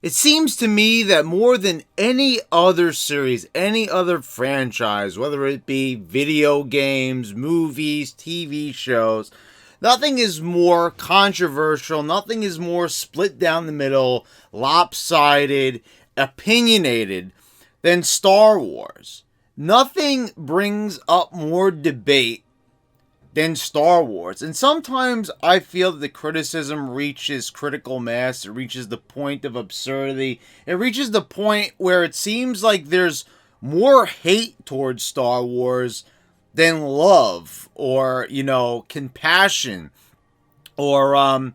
It seems to me that more than any other series, any other franchise, whether it be video games, movies, TV shows, nothing is more controversial, nothing is more split down the middle, lopsided, opinionated than Star Wars. Nothing brings up more debate than Star Wars. And sometimes I feel that the criticism reaches critical mass. It reaches the point of absurdity. It reaches the point where it seems like there's more hate towards Star Wars than love or, compassion or,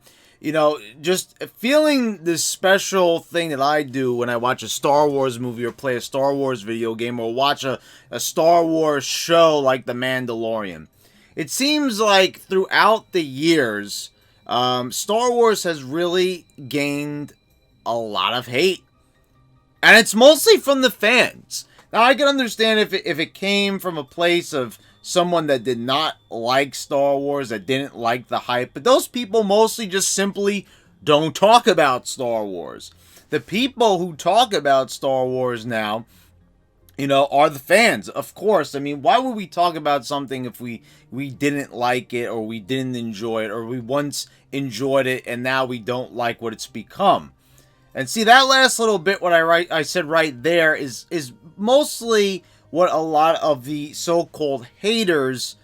just feeling this special thing that I do when I watch a Star Wars movie or play a Star Wars video game or watch a Star Wars show like The Mandalorian. It seems like throughout the years, Star Wars has really gained a lot of hate. And it's mostly from the fans. Now, I can understand if it came from a place of someone that did not like Star Wars, that didn't like the hype. But those people mostly just simply don't talk about Star Wars. The people who talk about Star Wars now, are the fans, of course. I mean, why would we talk about something if we didn't like it or we didn't enjoy it or we once enjoyed it and now we don't like what it's become? And see, that last little bit, what I said right there is mostly what a lot of the so-called haters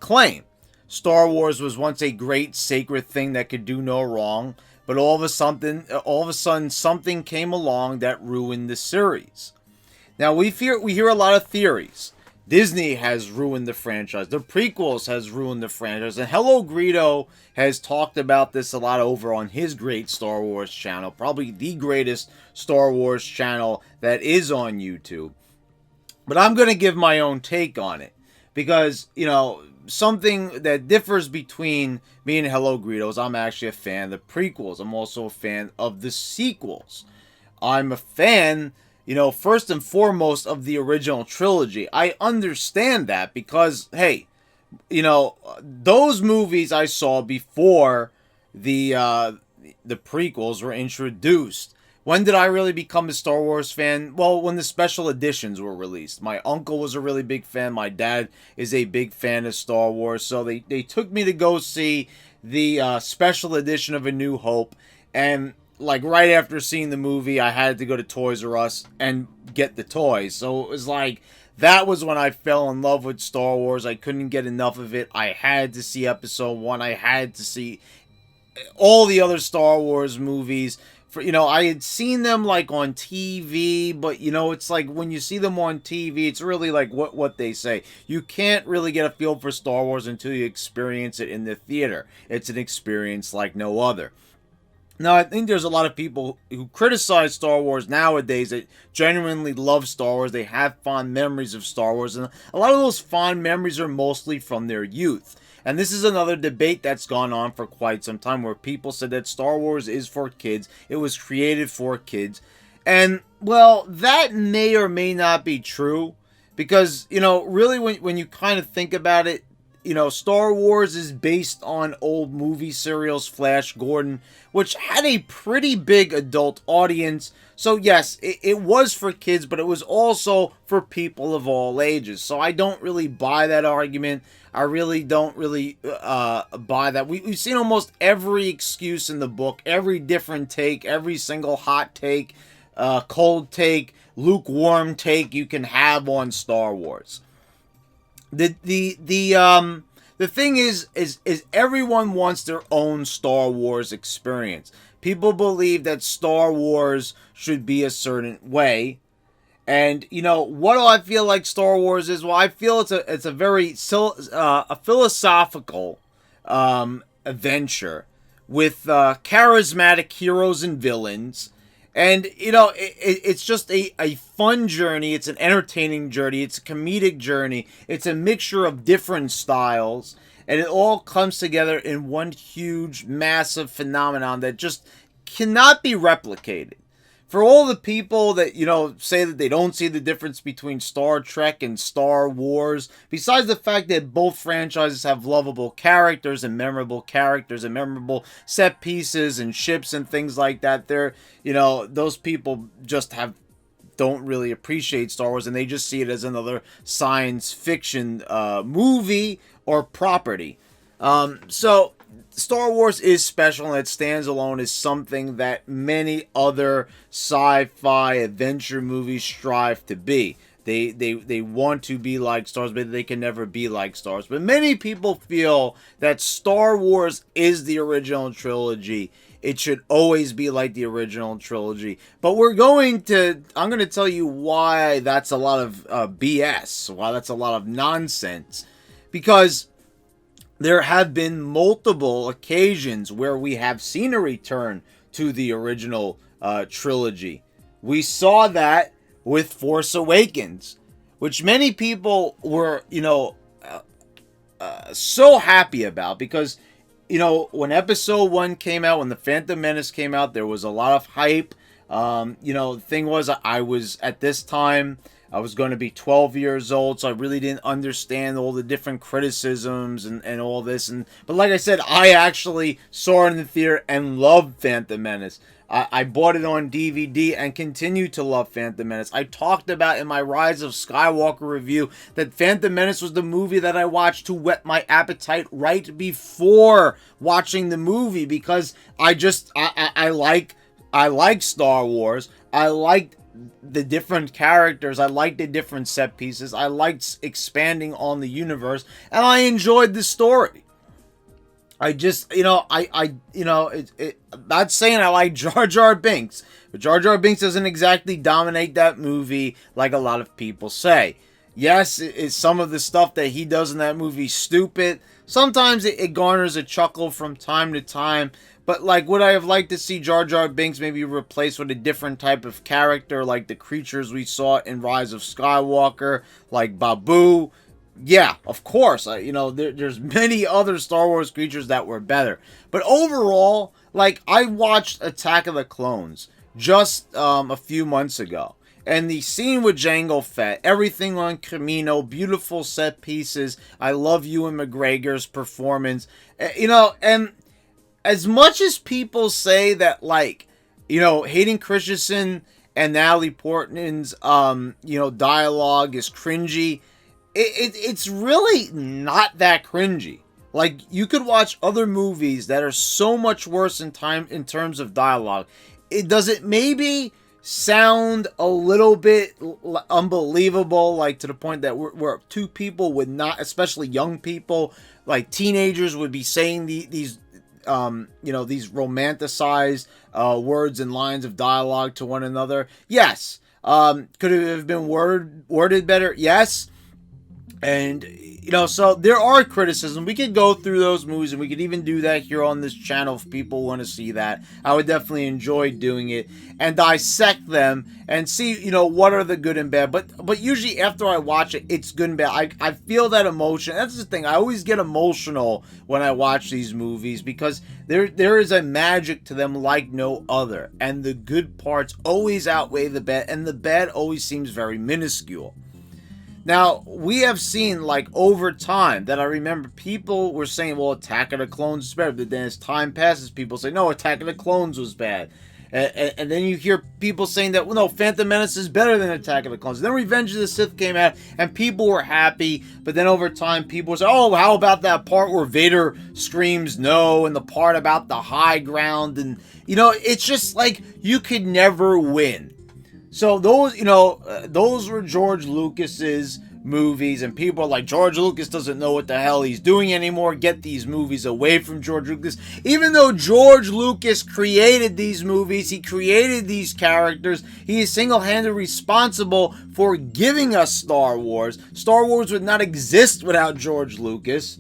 claim. Star Wars was once a great sacred thing that could do no wrong, but all of a sudden something came along that ruined the series. Now, we hear a lot of theories. Disney has ruined the franchise. The prequels has ruined the franchise. And Hello Greedo has talked about this a lot over on his great Star Wars channel. Probably the greatest Star Wars channel that is on YouTube. But I'm going to give my own take on it. Because, something that differs between me and Hello Greedo is I'm actually a fan of the prequels. I'm also a fan of the sequels. I'm a fan, first and foremost of the original trilogy. I understand that because, hey, those movies I saw before the prequels were introduced. When did I really become a Star Wars fan? Well, when the special editions were released. My uncle was a really big fan. My dad is a big fan of Star Wars. So they took me to go see the special edition of A New Hope. And like right after seeing the movie, I had to go to Toys R Us and get the toys. So it was like, that was when I fell in love with Star Wars. I couldn't get enough of it. I had to see Episode 1. I had to see all the other Star Wars movies. I had seen them like on TV, but it's like when you see them on TV, it's really like what they say. You can't really get a feel for Star Wars until you experience it in the theater. It's an experience like no other. Now, I think there's a lot of people who criticize Star Wars nowadays that genuinely love Star Wars. They have fond memories of Star Wars, and a lot of those fond memories are mostly from their youth. And this is another debate that's gone on for quite some time where people said that Star Wars is for kids. It was created for kids. And, well, that may or may not be true. Because, really when you kind of think about it, Star Wars is based on old movie serials, Flash Gordon, which had a pretty big adult audience. So yes, it was for kids, but it was also for people of all ages. So I don't really buy that argument. I really don't buy that. We've seen almost every excuse in the book, every different take, every single hot take, cold take, lukewarm take you can have on Star Wars. The thing is everyone wants their own Star Wars experience. People believe that Star Wars should be a certain way. And, what do I feel like Star Wars is? Well, I feel it's a very a philosophical adventure with charismatic heroes and villains. And, it's just a fun journey. It's an entertaining journey. It's a comedic journey. It's a mixture of different styles. And it all comes together in one huge, massive phenomenon that just cannot be replicated. for all the people that, say that they don't see the difference between Star Trek and Star Wars, besides the fact that both franchises have lovable characters and memorable set pieces and ships and things like that, those people just don't really appreciate Star Wars, and they just see it as another science fiction movie or property. So Star Wars is special, and it stands alone as something that many other sci-fi adventure movies strive to be. They want to be like Star Wars, but they can never be like Star Wars. But many people feel that Star Wars is the original trilogy. It should always be like the original trilogy. But I'm going to tell you why that's a lot of BS, why that's a lot of nonsense. Because there have been multiple occasions where we have seen a return to the original trilogy. We saw that with Force Awakens, which many people were, so happy about, because, when Episode 1 came out, when The Phantom Menace came out, there was a lot of hype. The thing was, I was, at this time, I was going to be 12 years old, so I really didn't understand all the different criticisms and all this. But like I said, I actually saw it in the theater and loved Phantom Menace. I bought it on DVD and continue to love Phantom Menace. I talked about in my Rise of Skywalker review that Phantom Menace was the movie that I watched to whet my appetite right before watching the movie, because I like Star Wars. I liked the different characters. I liked the different set pieces. I liked expanding on the universe, and I enjoyed the story. I just, not saying I like Jar Jar Binks, but Jar Jar Binks doesn't exactly dominate that movie like a lot of people say. Yes, it's some of the stuff that he does in that movie stupid. Sometimes it garners a chuckle from time to time. But, would I have liked to see Jar Jar Binks maybe replaced with a different type of character, like the creatures we saw in Rise of Skywalker, like Babu? Yeah, of course. There's many other Star Wars creatures that were better. But overall, I watched Attack of the Clones just a few months ago. And the scene with Jango Fett, everything on Camino, beautiful set pieces. I love Ewan McGregor's performance. And as much as people say that, Hayden Christensen and Natalie Portman's, dialogue is cringy, it's really not that cringy. You could watch other movies that are so much worse in terms of dialogue. Does it maybe sound a little bit unbelievable, to the point that where two people would not, especially young people, teenagers, would be saying these romanticized words and lines of dialogue to one another? Yes. Could it have been worded better? Yes. And, so there are criticisms. We could go through those movies, and we could even do that here on this channel if people want to see that. I would definitely enjoy doing it and dissect them and see, what are the good and bad. But usually after I watch it, it's good and bad. I feel that emotion. That's the thing. I always get emotional when I watch these movies, because there is a magic to them like no other. And the good parts always outweigh the bad, and the bad always seems very minuscule. Now, we have seen, over time, that I remember people were saying, well, Attack of the Clones is better. But then as time passes, people say, no, Attack of the Clones was bad. And then you hear people saying that, well, no, Phantom Menace is better than Attack of the Clones. And then Revenge of the Sith came out, and people were happy. But then over time, people say, oh, how about that part where Vader screams no, and the part about the high ground? And, it's just you could never win. So those were George Lucas's movies, and people are like, George Lucas doesn't know what the hell he's doing anymore. Get these movies away from George Lucas. Even though George Lucas created these movies, he created these characters, he is single-handedly responsible for giving us Star Wars. Star Wars would not exist without George Lucas.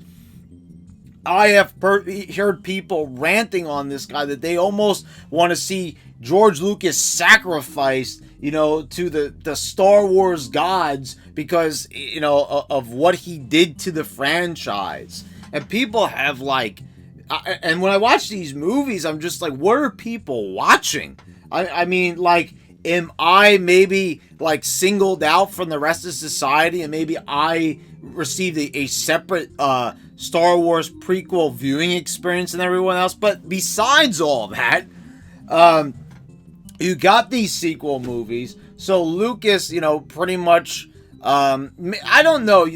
I have heard people ranting on this guy that they almost want to see George Lucas sacrificed, to the Star Wars gods because, of what he did to the franchise. And people have and when I watch these movies, I'm just like, what are people watching? I mean, like, am I maybe like singled out from the rest of society, and maybe I received a separate Star Wars prequel viewing experience than everyone else? But besides all that, you got these sequel movies. So Lucas, pretty much, I don't know,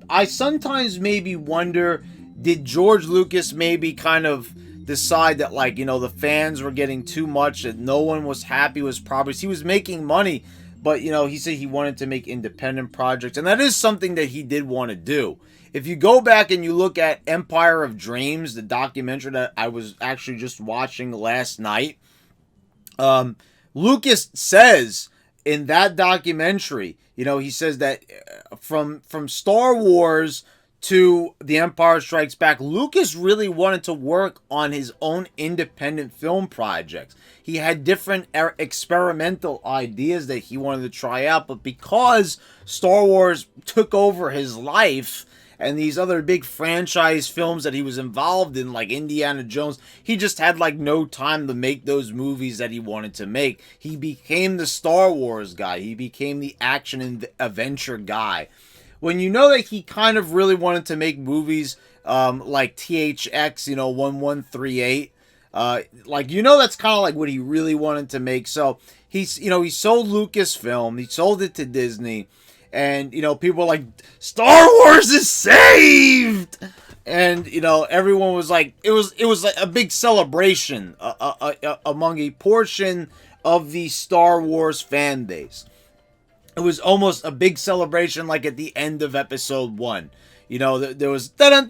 I sometimes maybe wonder, did George Lucas maybe kind of decide that, like, the fans were getting too much, that no one was happy with his properties? He was making money, but, he said he wanted to make independent projects, and that is something that he did want to do. If you go back and you look at Empire of Dreams, the documentary that I was actually just watching last night, Lucas says in that documentary, he says that from Star Wars to The Empire Strikes Back, Lucas really wanted to work on his own independent film projects. He had different experimental ideas that he wanted to try out, but because Star Wars took over his life, and these other big franchise films that he was involved in, like Indiana Jones, he just had like no time to make those movies that he wanted to make. He became the Star Wars guy. He became the action and adventure guy. When you know that he kind of really wanted to make movies like THX, 1138, that's kind of like what he really wanted to make. So he sold Lucasfilm, he sold it to Disney. And, people were like, Star Wars is saved! And, everyone was like, it was like a big celebration among a portion of the Star Wars fan base. It was almost a big celebration, like at the end of episode 1. There was there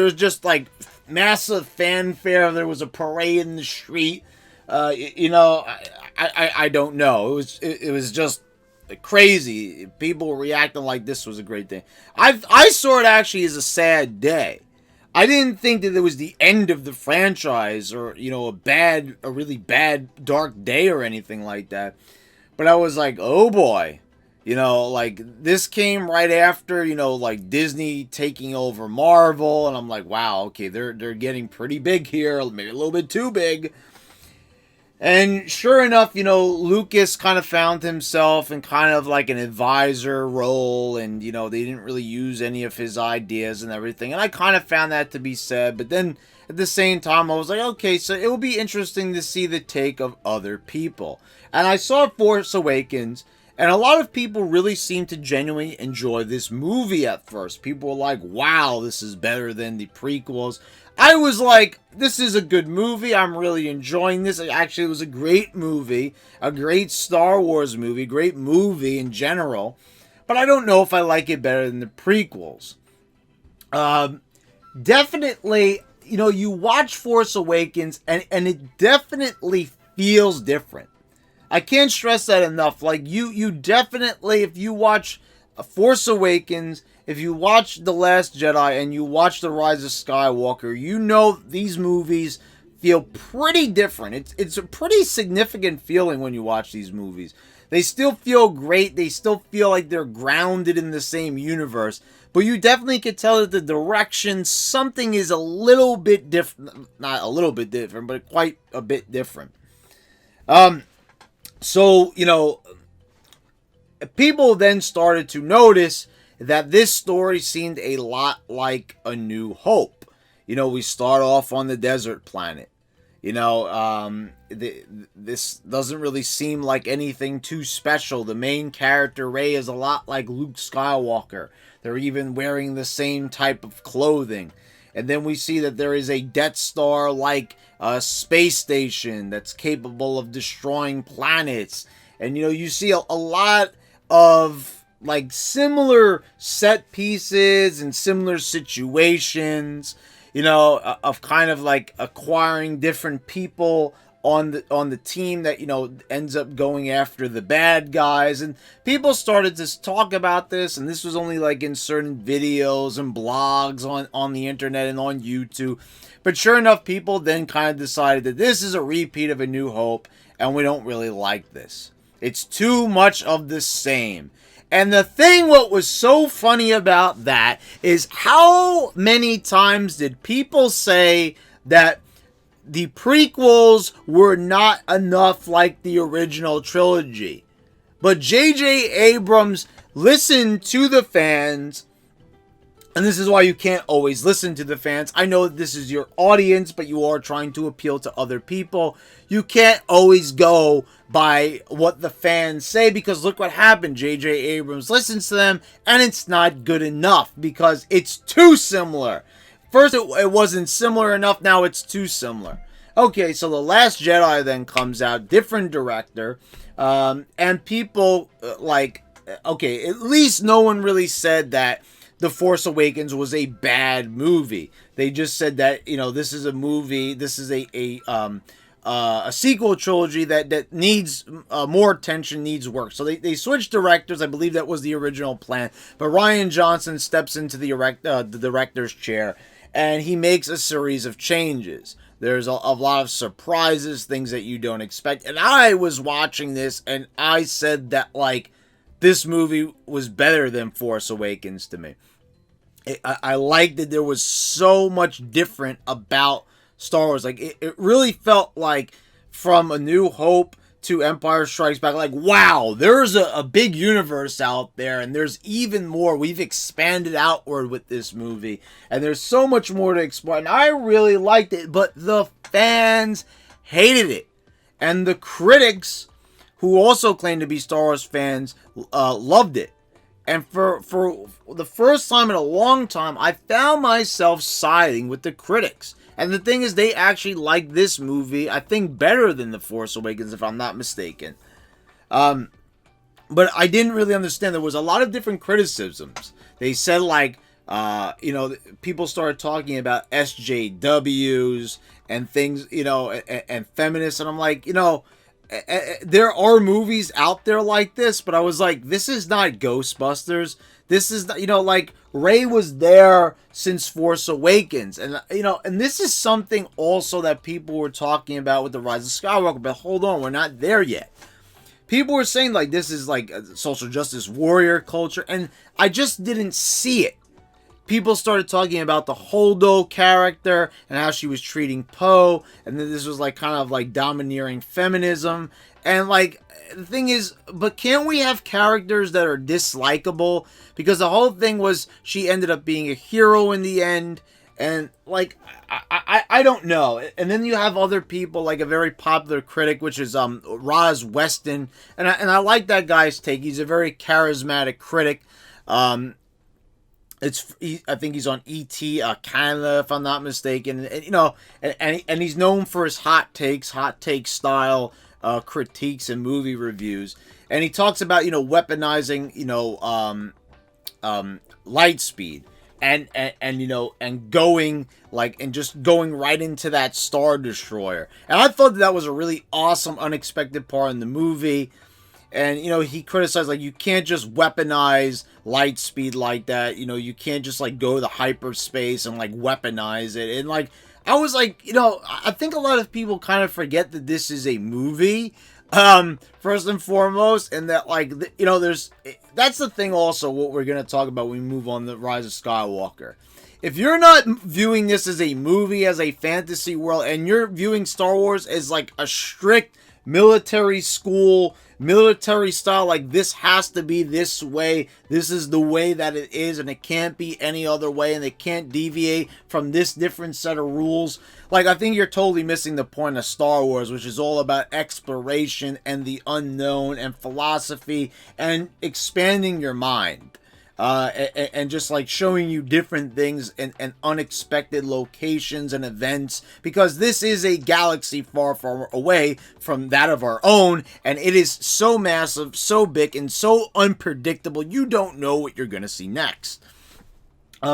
was just like massive fanfare. There was a parade in the street. I don't know. It was just crazy. People reacting like this was a great thing. I saw it actually as a sad day. I didn't think that it was the end of the franchise, or a really bad dark day or anything like that. But I was like, oh boy, like this came right after like Disney taking over Marvel, and I'm like, wow, okay, they're getting pretty big here, maybe a little bit too big. And sure enough, Lucas kind of found himself in kind of like an advisor role, and, they didn't really use any of his ideas and everything. And I kind of found that to be sad. But then at the same time, I was like, okay, so it will be interesting to see the take of other people. And I saw Force Awakens, and a lot of people really seemed to genuinely enjoy this movie at first. People were like, wow, this is better than the prequels. I was like, this is a good movie. I'm really enjoying this. Actually, it was a great movie. A great Star Wars movie. Great movie in general. But I don't know if I like it better than the prequels. Definitely, you watch Force Awakens, and it definitely feels different. I can't stress that enough. Like, you definitely, if you watch Force Awakens, if you watch The Last Jedi, and you watch The Rise of Skywalker, these movies feel pretty different. It's a pretty significant feeling when you watch these movies. They still feel great. They still feel like they're grounded in the same universe. But you definitely can tell that the direction, something is a little bit different. Not a little bit different, but quite a bit different. So, people then started to notice that this story seemed a lot like A New Hope. We start off on the desert planet. This doesn't really seem like anything too special. The main character, Rey, is a lot like Luke Skywalker. They're even wearing the same type of clothing. And then we see that there is a Death Star-like space station that's capable of destroying planets. And, you see a lot of like similar set pieces and similar situations, of kind of like acquiring different people on the team that, ends up going after the bad guys. And people started to talk about this, and this was only like in certain videos and blogs on the internet and on YouTube. But sure enough, people then kind of decided that this is a repeat of A New Hope, and we don't really like this. It's too much of the same. And the thing, what was so funny about that is how many times did people say that the prequels were not enough like the original trilogy. But J.J. Abrams listened to the fans, and this is why you can't always listen to the fans. I know this is your audience, but you are trying to appeal to other people. You can't always go by what the fans say, because look what happened. J.J. Abrams listens to them, and it's not good enough because it's too similar. First, it wasn't similar enough. Now it's too similar. Okay, so The Last Jedi then comes out, different director, and people okay, at least no one really said that The Force Awakens was a bad movie. They just said that, this is a movie, this is a sequel trilogy that needs more attention, needs work. So they switched directors. I believe that was the original plan. But Rian Johnson steps into the director's chair, and he makes a series of changes. There's a lot of surprises, things that you don't expect. And I was watching this, and I said that, this movie was better than Force Awakens to me. I liked that there was so much different about Star Wars. It really felt like from A New Hope to Empire Strikes Back, wow, there's a big universe out there, and there's even more. We've expanded outward with this movie, and there's so much more to explore, and I really liked it, but the fans hated it, and the critics, who also claim to be Star Wars fans, loved it. And for the first time in a long time, I found myself siding with the critics. And the thing is, they actually like this movie, I think, better than The Force Awakens, if I'm not mistaken. But I didn't really understand. There was a lot of different criticisms. They said, people started talking about SJWs and things, and feminists. And I'm like, there are movies out there like this, but I was like, this is not Ghostbusters. This is, Rey was there since Force Awakens. And, and this is something also that people were talking about with The Rise of Skywalker. But hold on, we're not there yet. People were saying, this is, a social justice warrior culture. And I just didn't see it. People started talking about the Holdo character and how she was treating Poe. And then this was, domineering feminism. And, the thing is, but can't we have characters that are dislikable? Because the whole thing was she ended up being a hero in the end. And, I don't know. And then you have other people, a very popular critic, which is Roz Weston. And I like that guy's take. He's a very charismatic critic. I think he's on ET Canada, if I'm not mistaken. And he's known for his hot take style critiques and movie reviews. And he talks about, weaponizing, light speed and going and just going right into that Star Destroyer. And I thought that was a really awesome, unexpected part in the movie. And, he criticized, you can't just weaponize light speed like that. You can't just, go to hyperspace and, weaponize it. And, I was I think a lot of people kind of forget that this is a movie, first and foremost. And that, that's the thing also, what we're going to talk about when we move on The Rise of Skywalker. If you're not viewing this as a movie, as a fantasy world, and you're viewing Star Wars as, a strict military school, military style, this has to be this way, this is the way that it is, and it can't be any other way, and it can't deviate from this different set of rules, I think you're totally missing the point of Star Wars, which is all about exploration and the unknown and philosophy and expanding your mind. And just showing you different things and unexpected locations and events, because this is a galaxy far, far away from that of our own, and it is so massive, so big, and so unpredictable. You don't know what you're going to see next.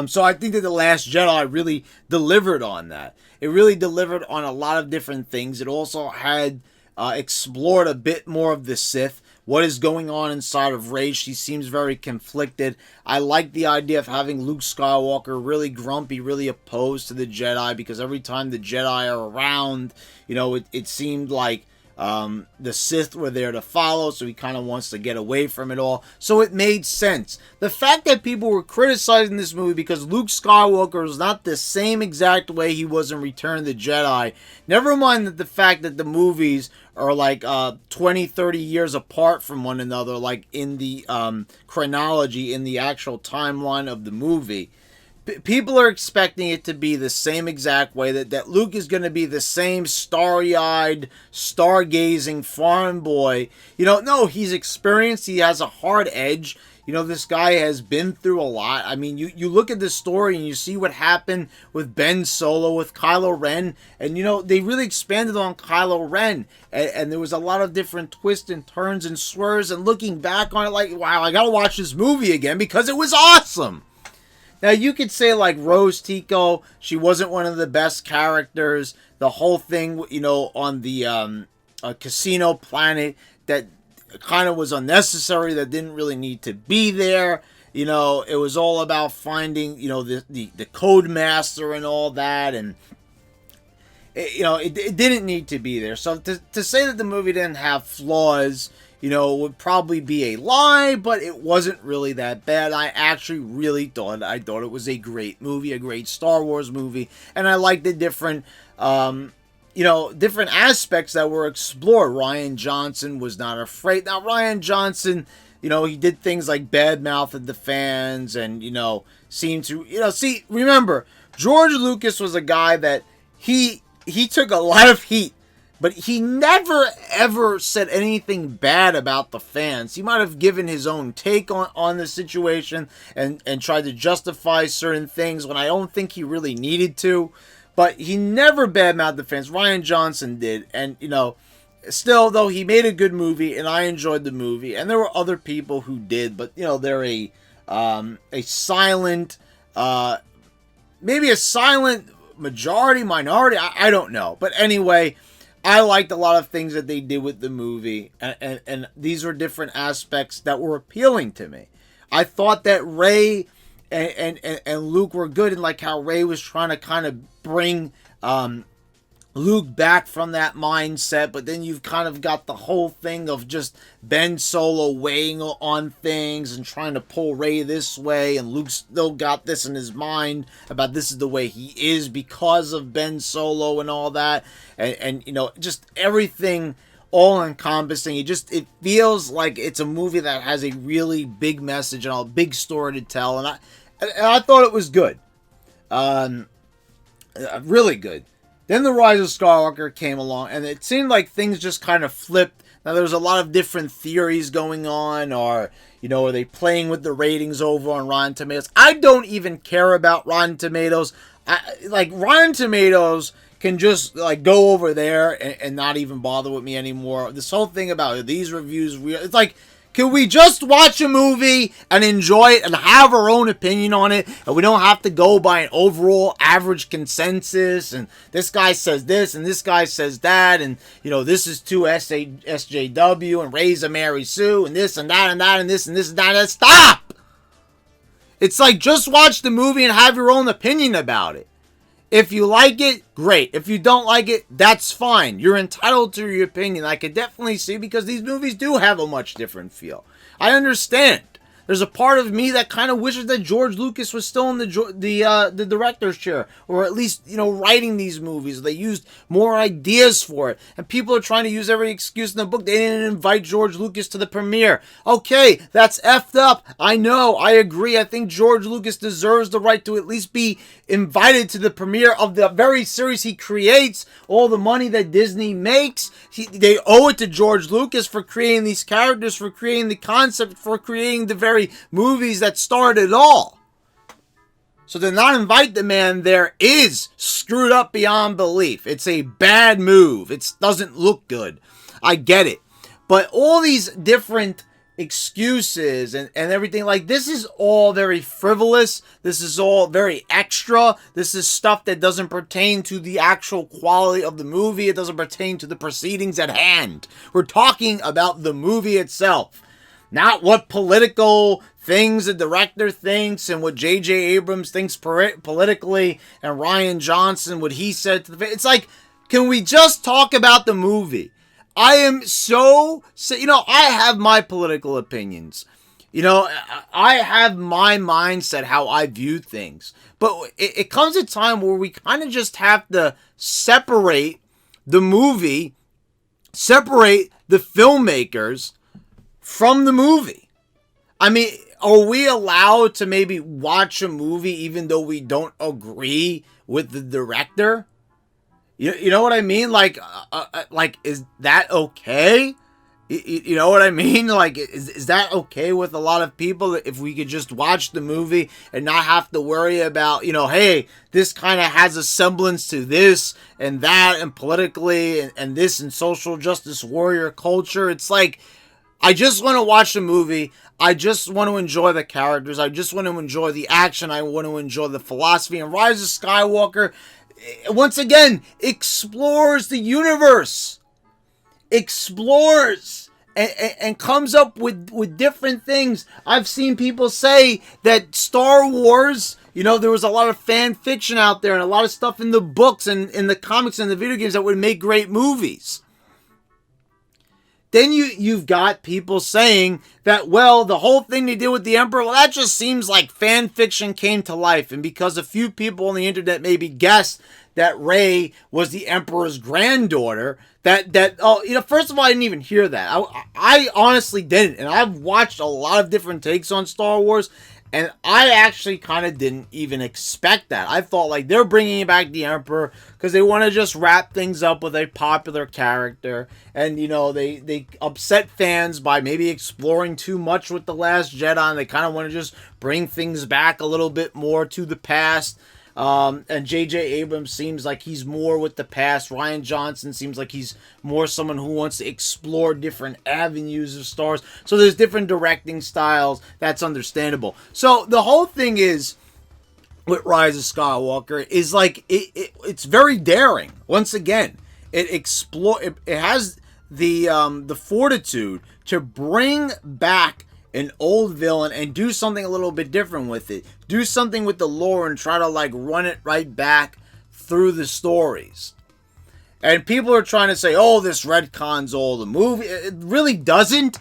So I think that The Last Jedi really delivered on that. It really delivered on a lot of different things. It also had explored a bit more of the Sith. What is going on inside of Rey? She seems very conflicted. I like the idea of having Luke Skywalker really grumpy, really opposed to the Jedi, because every time the Jedi are around, it seemed like The Sith were there to follow, so he kind of wants to get away from it all. So it made sense. The fact that people were criticizing this movie because Luke Skywalker was not the same exact way he was in Return of the Jedi, never mind the fact that the movies are like 20, 30 years apart from one another, like in the chronology, in the actual timeline of the movie. People are expecting it to be the same exact way, that Luke is going to be the same starry-eyed, stargazing farm boy. No, he's experienced. He has a hard edge. This guy has been through a lot. I mean, you look at this story and you see what happened with Ben Solo, with Kylo Ren. And, they really expanded on Kylo Ren. And there was a lot of different twists and turns and swerves. And looking back on it, like, wow, I got to watch this movie again because it was awesome. Now, you could say, like, Rose Tico, she wasn't one of the best characters. The whole thing, on the casino planet, that kind of was unnecessary, that didn't really need to be there. It was all about finding, the code master and all that, and, it didn't need to be there. So to say that the movie didn't have flaws, would probably be a lie, but it wasn't really that bad. I actually really thought it was a great movie, a great Star Wars movie, and I liked the different, different aspects that were explored. Rian Johnson was not afraid. Now, Rian Johnson, he did things like badmouth the fans and, seemed to, remember, George Lucas was a guy that he took a lot of heat. But he never, ever said anything bad about the fans. He might have given his own take on the situation and tried to justify certain things when I don't think he really needed to. But he never badmouthed the fans. Rian Johnson did. And, still, though, he made a good movie, and I enjoyed the movie. And there were other people who did. But, they're a silent, maybe a silent majority, minority. I don't know. But anyway, I liked a lot of things that they did with the movie, and these were different aspects that were appealing to me. I thought that Rey and Luke were good, and like how Rey was trying to kind of bring Luke back from that mindset, but then you've kind of got the whole thing of just Ben Solo weighing on things and trying to pull Rey this way, and Luke still got this in his mind about this is the way he is because of Ben Solo and all that, and just everything all encompassing. It feels like it's a movie that has a really big message and a big story to tell, and I thought it was good, really good. Then The Rise of Skywalker came along, and it seemed like things just kind of flipped. Now, there was a lot of different theories going on, or, are they playing with the ratings over on Rotten Tomatoes? I don't even care about Rotten Tomatoes. Rotten Tomatoes can just, go over there and not even bother with me anymore. This whole thing about these reviews, it's like, can we just watch a movie and enjoy it and have our own opinion on it? And we don't have to go by an overall average consensus. And this guy says this and this guy says that. And, this is too SJW and Ray's a Mary Sue and this and that and that and this and this and that. And stop! It's like, just watch the movie and have your own opinion about it. If you like it, great. If you don't like it, that's fine. You're entitled to your opinion. I could definitely see, because these movies do have a much different feel. I understand. There's a part of me that kind of wishes that George Lucas was still in the director's chair, or at least, writing these movies. They used more ideas for it, and people are trying to use every excuse in the book. They didn't invite George Lucas to the premiere. Okay, that's effed up. I know. I agree. I think George Lucas deserves the right to at least be invited to the premiere of the very series he creates. All the money that Disney makes, they owe it to George Lucas for creating these characters, for creating the concept, for creating the very movies that started it all. So to not invite the man there is screwed up beyond belief. It's a bad move. It doesn't look good. I get it. But all these different excuses and everything, this is all very frivolous. This is all very extra. This is stuff that doesn't pertain to the actual quality of the movie. It doesn't pertain to the proceedings at hand. We're talking about the movie itself. Not what political things the director thinks and what J.J. Abrams thinks politically, and Rian Johnson, what he said to the... It's like, can we just talk about the movie? I am so, I have my political opinions. I have my mindset, how I view things. But it comes a time where we kind of just have to separate the movie, separate the filmmakers from the movie. I mean, are we allowed to maybe watch a movie even though we don't agree with the director? You know what I mean? Like, is that okay? You know what I mean? Like, is that okay with a lot of people if we could just watch the movie and not have to worry about, hey, this kind of has a semblance to this and that and politically and this and social justice warrior culture. It's like, I just want to watch the movie. I just want to enjoy the characters. I just want to enjoy the action. I want to enjoy the philosophy. And Rise of Skywalker, once again, explores the universe. Explores and comes up with different things. I've seen people say that Star Wars, there was a lot of fan fiction out there and a lot of stuff in the books and in the comics and the video games that would make great movies. Then you've got people saying that, well, the whole thing they did with the Emperor, well, that just seems like fan fiction came to life. And because a few people on the internet maybe guessed that Rey was the Emperor's granddaughter, first of all, I didn't even hear that. I honestly didn't. And I've watched a lot of different takes on Star Wars, and I actually kind of didn't even expect that. I thought, like, they're bringing back the Emperor because they want to just wrap things up with a popular character. And, they upset fans by maybe exploring too much with The Last Jedi. And they kind of want to just bring things back a little bit more to the past. And J.J. Abrams seems like he's more with the past. Rian Johnson seems like he's more someone who wants to explore different avenues of Star Wars. So there's different directing styles. That's understandable. So the whole thing is, with Rise of Skywalker, is like, it's very daring. Once again, it has the fortitude to bring back an old villain and do something a little bit different with it. Do something with the lore and try to like run it right back through the stories. And people are trying to say, oh, this retcons all the movie. It really doesn't.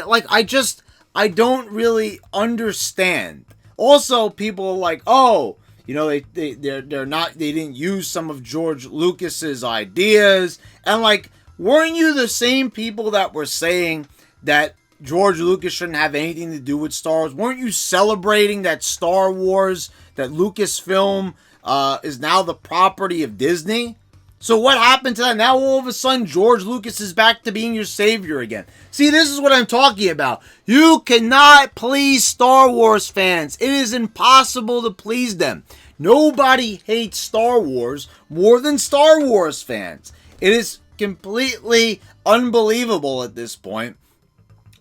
Like, I don't really understand. Also, people are like, oh, they didn't use some of George Lucas's ideas. And like, weren't you the same people that were saying that George Lucas shouldn't have anything to do with Star Wars? Weren't you celebrating that Star Wars, that Lucasfilm is now the property of Disney? So what happened to that? Now all of a sudden George Lucas is back to being your savior again. See, this is what I'm talking about. You cannot please Star Wars fans. It is impossible to please them. Nobody hates Star Wars more than Star Wars fans. It is completely unbelievable at this point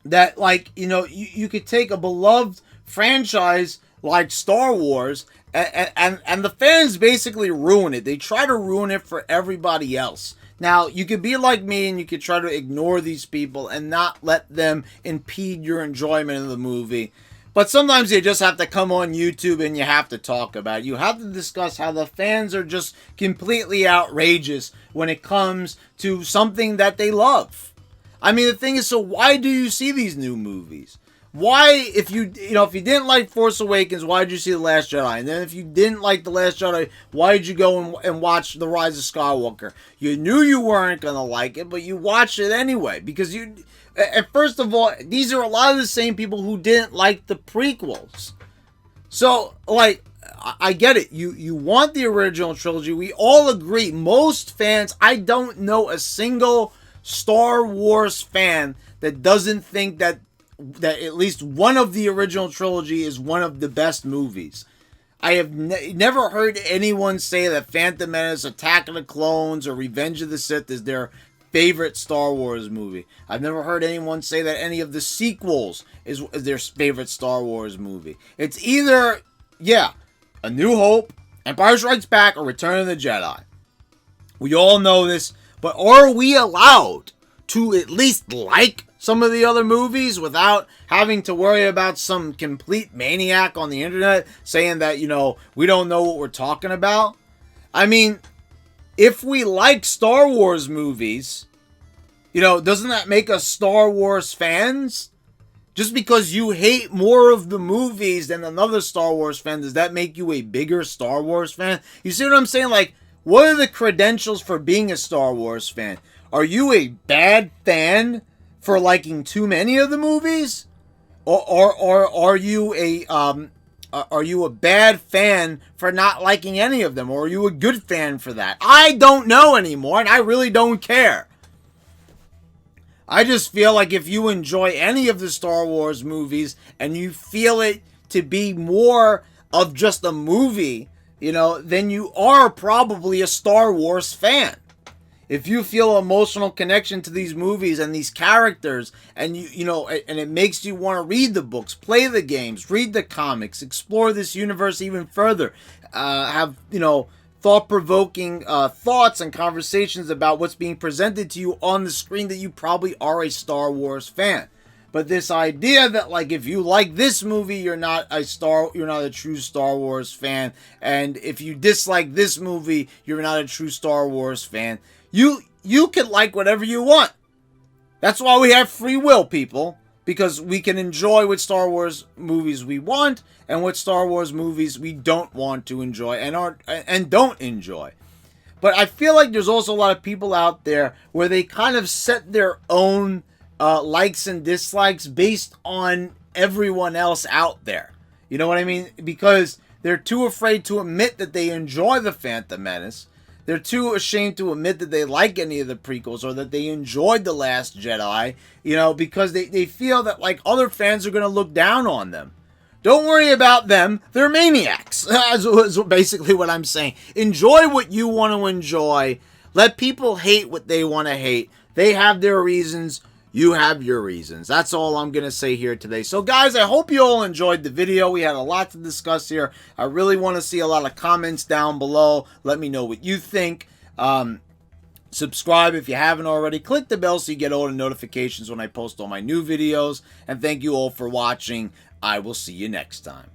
that, like, you could take a beloved franchise like Star Wars and the fans basically ruin it. They try to ruin it for everybody else. Now, you could be like me and you could try to ignore these people and not let them impede your enjoyment of the movie. But sometimes you just have to come on YouTube and you have to talk about it. You have to discuss how the fans are just completely outrageous when it comes to something that they love. I mean, the thing is, so why do you see these new movies? Why, if you didn't like Force Awakens, why did you see The Last Jedi? And then if you didn't like The Last Jedi, why did you go and watch The Rise of Skywalker? You knew you weren't going to like it, but you watched it anyway. Because and first of all, these are a lot of the same people who didn't like the prequels. So, like, I get it. You want the original trilogy. We all agree. Most fans, I don't know a single Star Wars fan that doesn't think that at least one of the original trilogy is one of the best movies. I have never heard anyone say that Phantom Menace, Attack of the Clones, or Revenge of the Sith is their favorite Star Wars movie. I've never heard anyone say that any of the sequels is their favorite Star Wars movie. It's either, A New Hope, Empire Strikes Back, or Return of the Jedi. We all know this, but are we allowed to at least like some of the other movies without having to worry about some complete maniac on the internet saying that, we don't know what we're talking about? I mean, if we like Star Wars movies, Doesn't that make us Star Wars fans? Just because you hate more of the movies than another Star Wars fan, does that make you a bigger Star Wars fan? You see what I'm saying? Like, what are the credentials for being a Star Wars fan? Are you a bad fan for liking too many of the movies? Or are you a bad fan for not liking any of them? Or are you a good fan for that? I don't know anymore, and I really don't care. I just feel like if you enjoy any of the Star Wars movies and you feel it to be more of just a movie, then you are probably a Star Wars fan. If you feel emotional connection to these movies and these characters, and and it makes you want to read the books, play the games, read the comics, explore this universe even further, have thought-provoking thoughts and conversations about what's being presented to you on the screen, that you probably are a Star Wars fan. But this idea that, like, if you like this movie, you're not a true Star Wars fan, and if you dislike this movie, you're not a true Star Wars fan. You can like whatever you want. That's why we have free will, people. Because we can enjoy what Star Wars movies we want, and what Star Wars movies we don't want to enjoy and don't enjoy. But I feel like there's also a lot of people out there where they kind of set their own likes and dislikes based on everyone else out there. You know what I mean? Because they're too afraid to admit that they enjoy The Phantom Menace. They're too ashamed to admit that they like any of the prequels or that they enjoyed The Last Jedi, because they feel that, like, other fans are going to look down on them. Don't worry about them. They're maniacs. That's basically what I'm saying. Enjoy what you want to enjoy. Let people hate what they want to hate. They have their reasons. You have your reasons. That's all I'm going to say here today. So, guys, I hope you all enjoyed the video. We had a lot to discuss here. I really want to see a lot of comments down below. Let me know what you think. Subscribe if you haven't already. Click the bell so you get all the notifications when I post all my new videos. And thank you all for watching. I will see you next time.